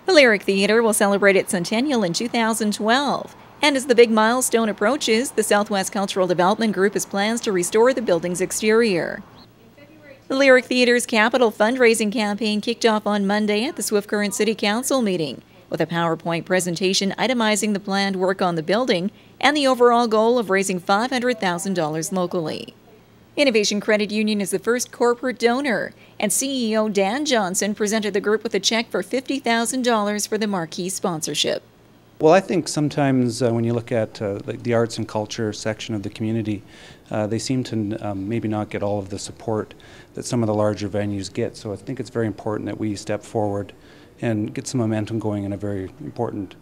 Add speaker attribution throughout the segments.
Speaker 1: The Lyric Theatre will celebrate its centennial in 2012. And as the big milestone approaches, the Southwest Cultural Development Group has plans to restore the building's exterior. The Lyric Theatre's capital fundraising campaign kicked off on Monday at the Swift Current City Council meeting, with a PowerPoint presentation itemizing the planned work on the building and the overall goal of raising $500,000 locally. Innovation Credit Union is the first corporate donor, and CEO Dan Johnson presented the group with a check for $50,000 for the marquee sponsorship.
Speaker 2: Well, I think sometimes when you look at the arts and culture section of the community, they seem to maybe not get all of the support that some of the larger venues get. So I think it's very important that we step forward and get some momentum going in a very important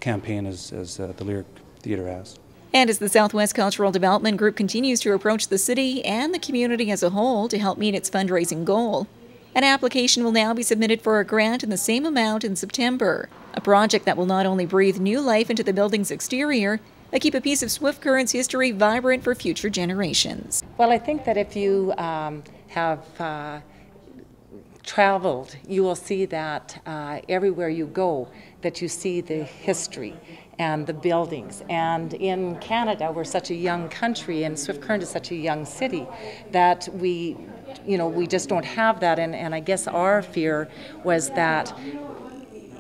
Speaker 2: campaign as the Lyric Theatre has.
Speaker 1: And as the Southwest Cultural Development Group continues to approach the city and the community as a whole to help meet its fundraising goal, an application will now be submitted for a grant in the same amount in September, a project that will not only breathe new life into the building's exterior, but keep a piece of Swift Current's history vibrant for future generations.
Speaker 3: Well, I think that if you have traveled, you will see that everywhere you go, that you see the history and the buildings. And in Canada, we're such a young country, and Swift Current is such a young city, that we just don't have that. And I guess our fear was that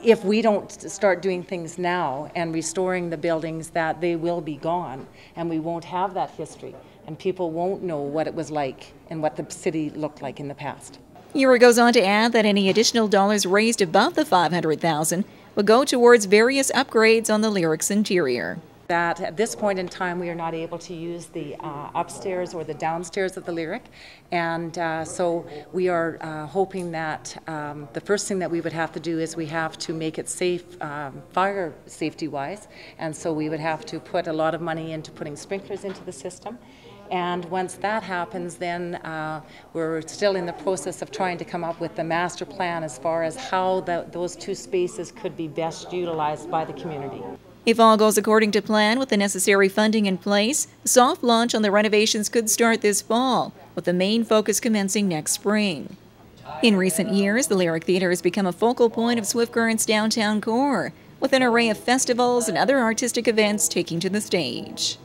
Speaker 3: if we don't start doing things now and restoring the buildings, that they will be gone, and we won't have that history, and people won't know what it was like and what the city looked like in the past.
Speaker 1: Ewer goes on to add that any additional dollars raised above the $500,000 will go towards various upgrades on the Lyric's interior.
Speaker 3: That at this point in time we are not able to use the upstairs or the downstairs of the Lyric, and so we are hoping that the first thing that we would have to do is we have to make it safe, fire safety wise, and so we would have to put a lot of money into putting sprinklers into the system. And once that happens, then we're still in the process of trying to come up with the master plan as far as how those two spaces could be best utilized by the community.
Speaker 1: If all goes according to plan with the necessary funding in place, the soft launch on the renovations could start this fall, with the main focus commencing next spring. In recent years, the Lyric Theatre has become a focal point of Swift Current's downtown core, with an array of festivals and other artistic events taking to the stage.